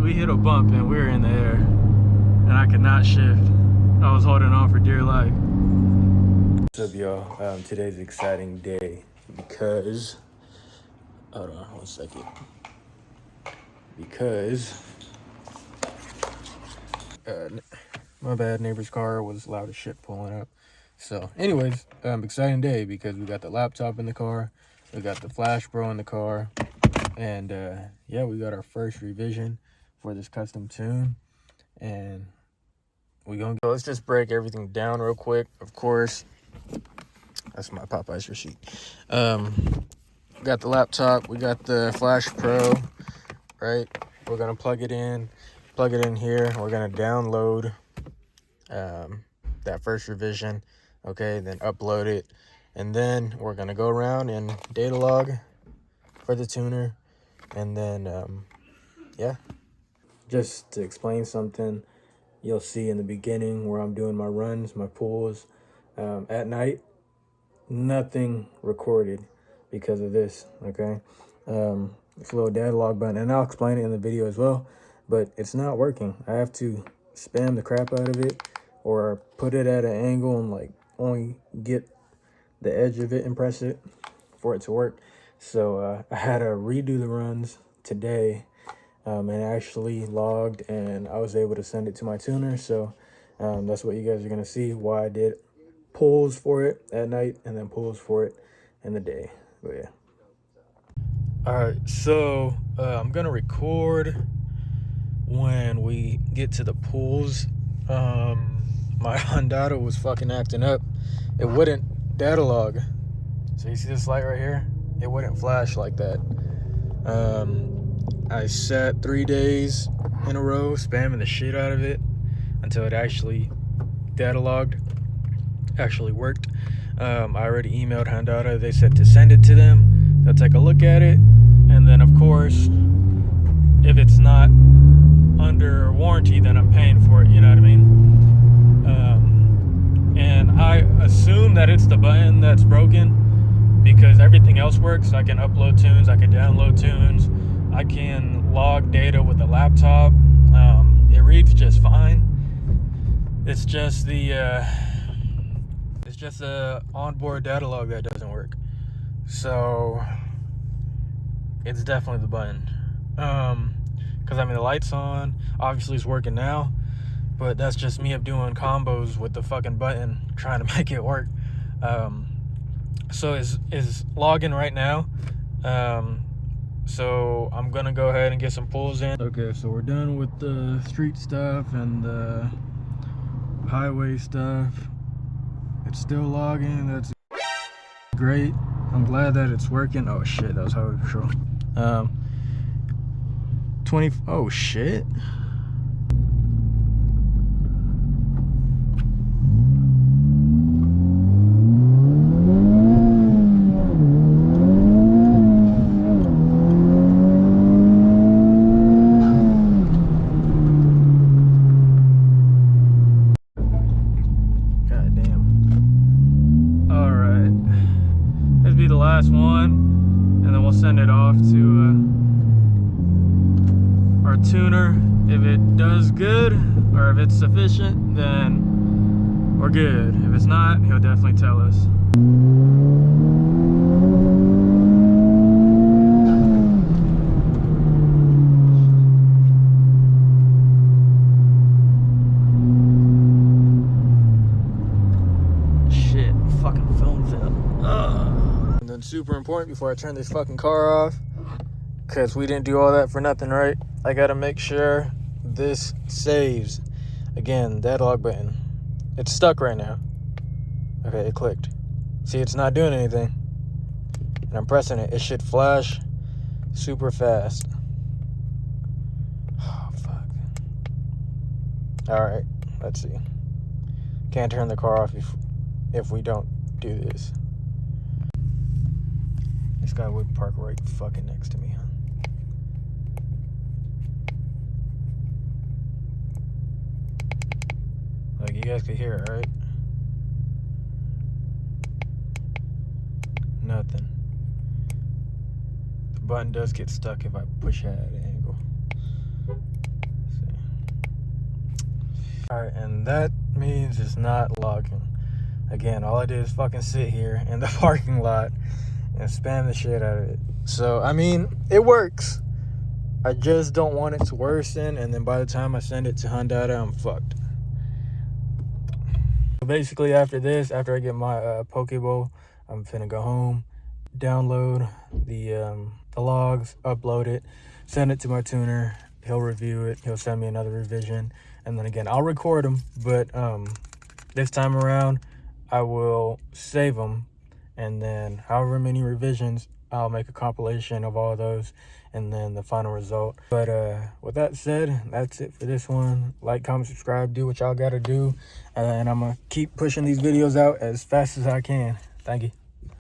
we hit a bump and we were in the air, and I could not shift. I was holding on for dear life. What's up, y'all? Today's an exciting day because, hold on 1 second. Because, my bad, neighbor's car was loud as shit pulling up. So anyways, exciting day because we got the laptop in the car, we got the Flashpro in the car, and yeah, we got our first revision for this custom tune, and we're gonna go. Let's just break everything down real quick. Of course, that's my Popeye's receipt. We got the laptop, we got the Flashpro, right? We're gonna plug it in here. We're gonna download that first revision, okay, then upload it, and then we're gonna go around and data log for the tuner, and then yeah, just to explain something, you'll see in the beginning where I'm doing my runs, my pulls at night, nothing recorded because of this, okay. It's a little data log button, and I'll explain it in the video as well, but it's not working. I have to spam the crap out of it or put it at an angle and like only get the edge of it and press it for it to work. So I had to redo the runs today, and actually logged, and I was able to send it to my tuner. So that's what you guys are gonna see, why I did pulls for it at night and then pulls for it in the day. But yeah. All right, so I'm gonna record when we get to the pools. My Honda was fucking acting up. It wouldn't data log. So you see this light right here? It wouldn't flash like that. I set 3 days in a row spamming the shit out of it until it actually data logged, actually worked. I already emailed Honda. They said to send it to them. They'll take a look at it, and then of course, if it's not under warranty, then I'm paying for it, you know what I mean? And I assume that it's the button that's broken because everything else works. I can upload tunes, I can download tunes, I can log data with the laptop. It reads just fine. It's just the onboard data log that doesn't work. So it's definitely the button. Because I mean the light's on, obviously it's working now, but that's just me doing combos with the fucking button trying to make it work. So it's logging right now. So I'm gonna go ahead and get some pulls in. Okay, so we're done with the street stuff and the highway stuff. It's still logging. That's great. I'm glad that it's working. Oh shit, that was highway patrol. 20. Oh shit. God damn. All right. This will be the last one, and then we'll send it off to our tuner. If it does good, or if it's sufficient, then we're good. If it's not, he'll definitely tell us. Shit, fucking phone fell. Ugh. And then super important before I turn this fucking car off, because we didn't do all that for nothing, right? I gotta make sure this saves. Again, that log button. It's stuck right now. Okay, it clicked. See, it's not doing anything. And I'm pressing it. It should flash super fast. Oh, fuck. Alright, let's see. Can't turn the car off if we don't do this. This guy would park right fucking next to me, huh? Like, you guys could hear it, right? Nothing. The button does get stuck if I push it at an angle. All right, and that means it's not logging. Again, all I did is fucking sit here in the parking lot and spam the shit out of it. So, I mean, it works. I just don't want it to worsen, and then by the time I send it to Hyundai, I'm fucked. So basically, after this, after I get my Pokeball, I'm finna go home, download the logs, upload it, send it to my tuner. He'll review it. He'll send me another revision, and then again, I'll record them. But this time around, I will save them, and then however many revisions, I'll make a compilation of all those, and then the final result. But with that said, that's it for this one. Like, comment, subscribe, do what y'all gotta do, and I'm gonna keep pushing these videos out as fast as I can. Thank you.